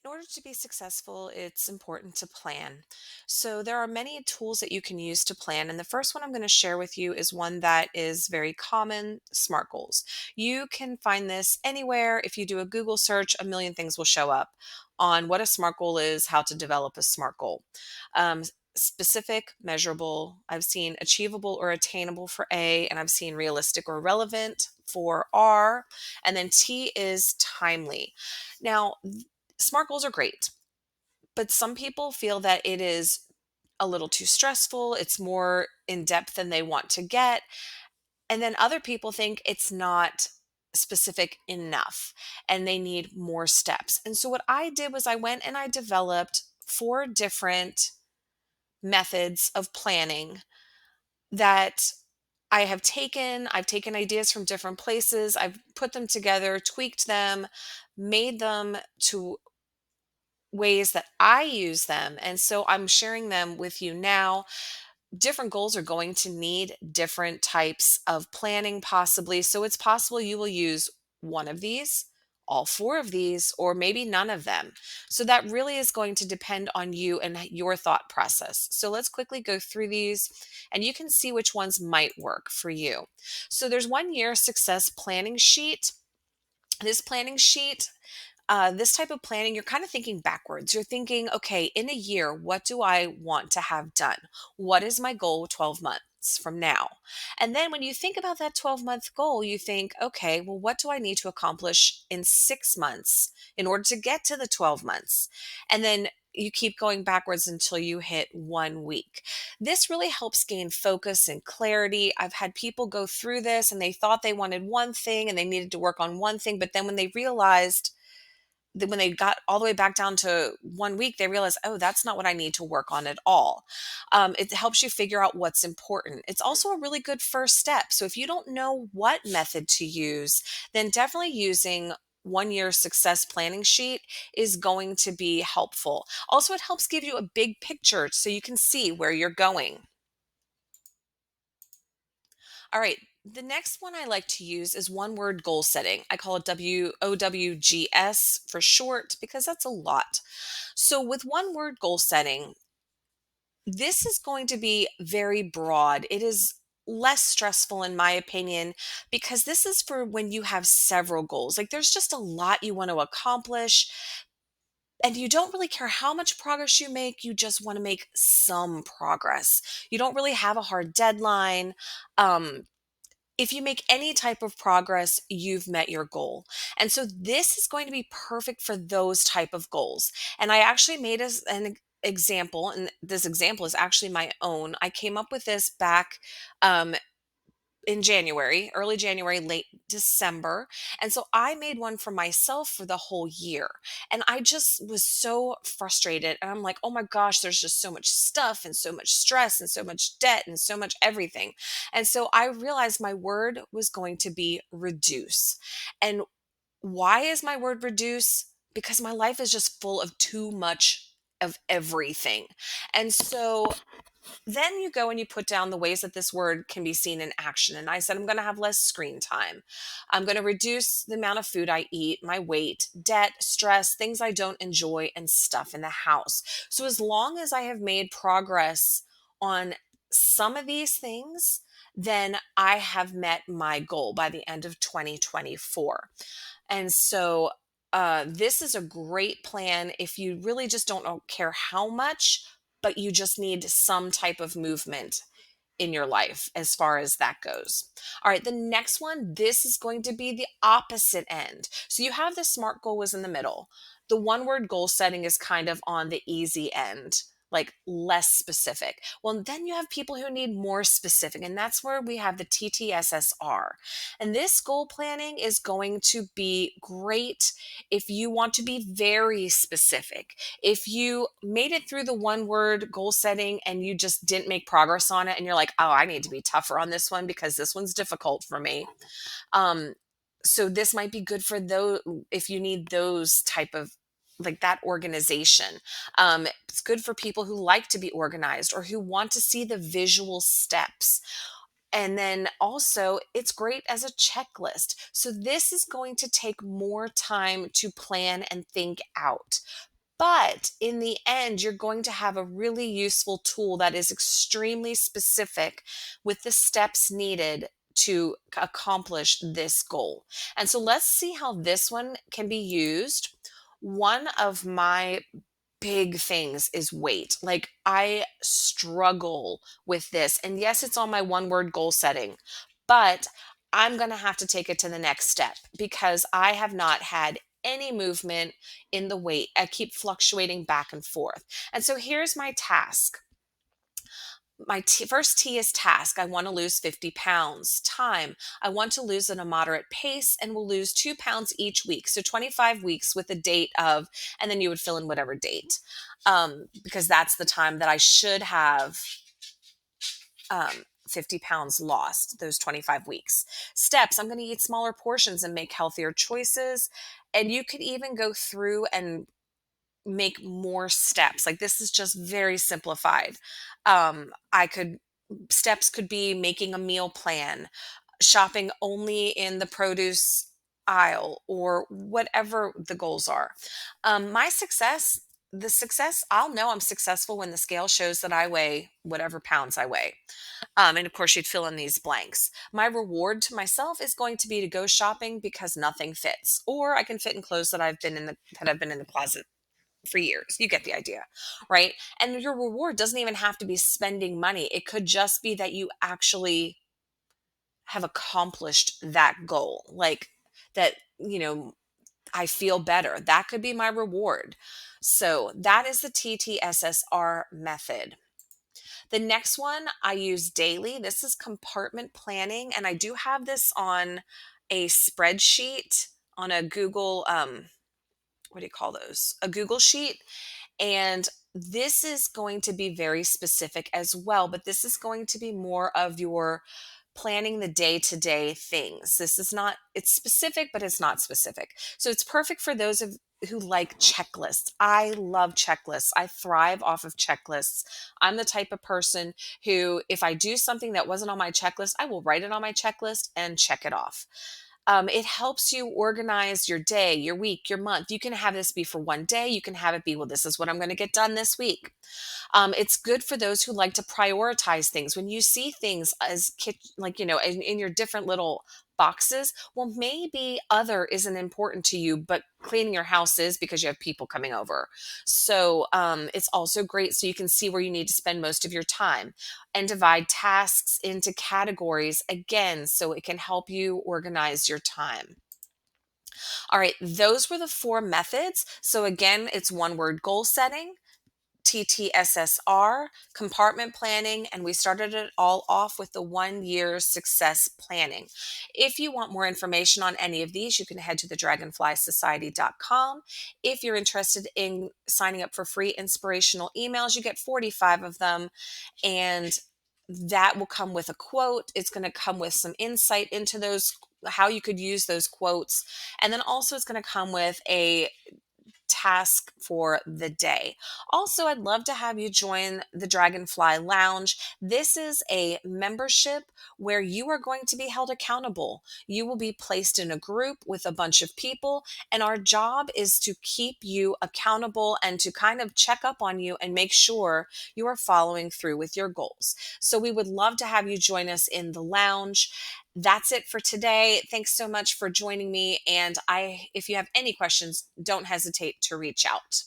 In order to be successful, it's important to plan. So, there are many tools that you can use to plan. And the first one I'm going to share with you is one that is very common: SMART goals. You can find this anywhere. If you do a Google search, a million things will show up on what a SMART goal is, how to develop a SMART goal. Um, Specific, measurable. I've seen achievable or attainable for A, and I've seen realistic or relevant for R. And then T is timely. Now, SMART goals are great, but some people feel that it is a little too stressful. It's more in depth than they want to get. And then other people think it's not specific enough and they need more steps. And so what I did was I went and I developed four different methods of planning that I've taken ideas from different places, I've put them together, tweaked them, made them to ways that I use them. And so I'm sharing them with you now. Different goals are going to need different types of planning, possibly. So it's possible you will use one of these, all four of these, or maybe none of them. So that really is going to depend on you and your thought process. So let's quickly go through these and you can see which ones might work for you. So there's 1 year success planning sheet. This planning sheet, this type of planning, you're kind of thinking backwards. You're thinking, okay, in a year, what do I want to have done? What is my goal 12 months from now? And then when you think about that 12-month goal, you think, okay, well, what do I need to accomplish in 6 months in order to get to the 12 months? And then you keep going backwards until you hit 1 week. This really helps gain focus and clarity. I've had people go through this and they thought they wanted one thing and they needed to work on one thing, but then when they realized when they got all the way back down to 1 week, they realized, oh, that's not what I need to work on at all. It helps you figure out what's important. It's also a really good first step. So if you don't know what method to use, then definitely using 1 year success planning sheet is going to be helpful. Also, it helps give you a big picture so you can see where you're going. All right. The next one I like to use is one word goal setting. I call it WOWGS for short because that's a lot. So, with one word goal setting, this is going to be very broad. It is less stressful, in my opinion, because this is for when you have several goals. Like, there's just a lot you want to accomplish, and you don't really care how much progress you make. You just want to make some progress. You don't really have a hard deadline. If you make any type of progress, you've met your goal. And so this is going to be perfect for those type of goals. And I actually made an example, and this example is actually my own. I came up with this back um, in January, early January, late December. And so I made one for myself for the whole year. And I just was so frustrated. And I'm like, oh my gosh, there's just so much stuff and so much stress and so much debt and so much everything. And so I realized my word was going to be reduce. And why is my word reduce? Because my life is just full of too much of everything. And so then you go and you put down the ways that this word can be seen in action. And I said, I'm going to have less screen time. I'm going to reduce the amount of food I eat, my weight, debt, stress, things I don't enjoy, and stuff in the house. So as long as I have made progress on some of these things, then I have met my goal by the end of 2024. And so this is a great plan if you really just don't care how much, but you just need some type of movement in your life as far as that goes. All right, the next one, this is going to be the opposite end. So you have the SMART goal was in the middle. The one word goal setting is kind of on the easy end, like less specific. Well, then you have people who need more specific, and that's where we have the TTSSR. And this goal planning is going to be great if you want to be very specific. If you made it through the one word goal setting and you just didn't make progress on it, and you're like, oh, I need to be tougher on this one because this one's difficult for me. Um, so this might be good for those if you need those type of like that organization. It's good for people who like to be organized or who want to see the visual steps. And then also, it's great as a checklist. So this is going to take more time to plan and think out. But in the end, you're going to have a really useful tool that is extremely specific with the steps needed to accomplish this goal. And so let's see how this one can be used. One of my big things is weight. Like, I struggle with this. And yes, it's on my one word goal setting, but I'm going to have to take it to the next step because I have not had any movement in the weight. I keep fluctuating back and forth. And so here's my task. First T is task. I want to lose 50 pounds. Time. I want to lose at a moderate pace and will lose 2 pounds each week. So 25 weeks with a date of, and then you would fill in whatever date, because that's the time that I should have 50 pounds lost, those 25 weeks. Steps. I'm going to eat smaller portions and make healthier choices. And you could even go through and make more steps. Like, this is just very simplified. I could Steps could be making a meal plan, shopping only in the produce aisle, or whatever the goals are. My success, the success, I'll know I'm successful when the scale shows that I weigh whatever pounds I weigh. And of course, you'd fill in these blanks. My reward to myself is going to be to go shopping because nothing fits, or I can fit in clothes that I've been in the closet for years. You get the idea, right? And your reward doesn't even have to be spending money. It could just be that you actually have accomplished that goal. Like that, I feel better. That could be my reward. So that is the TTSSR method. The next one I use daily. This is compartment planning. And I do have this on a spreadsheet on a Google, what do you call those? A Google sheet. And this is going to be very specific as well, but this is going to be more of your planning the day to day things. This is not, it's specific, but it's not specific. So it's perfect for those of who like checklists. I love checklists. I thrive off of checklists. I'm the type of person who, if I do something that wasn't on my checklist, I will write it on my checklist and check it off. It helps you organize your day, your week, your month. You can have this be for one day. You can have it be, well, this is what I'm going to get done this week. It's good for those who like to prioritize things. When you see things as like, in your different little boxes, well, maybe other isn't important to you, but cleaning your house is because you have people coming over. So it's also great so you can see where you need to spend most of your time and divide tasks into categories again, so it can help you organize your time. All right, those were the 4 methods. So again, it's one word goal setting, TTSSR, compartment planning, and we started it all off with the 1 year success planning. If you want more information on any of these, you can head to the dragonflysociety.com. If you're interested in signing up for free inspirational emails, you get 45 of them, and that will come with a quote. It's going to come with some insight into those, how you could use those quotes. And then also it's going to come with a task for the day. Also, I'd love to have you join the Dragonfly Lounge. This is a membership where you are going to be held accountable. You will be placed in a group with a bunch of people, and our job is to keep you accountable and to kind of check up on you and make sure you are following through with your goals. So we would love to have you join us in the lounge. That's it for today. Thanks so much for joining me. And if you have any questions, don't hesitate to reach out.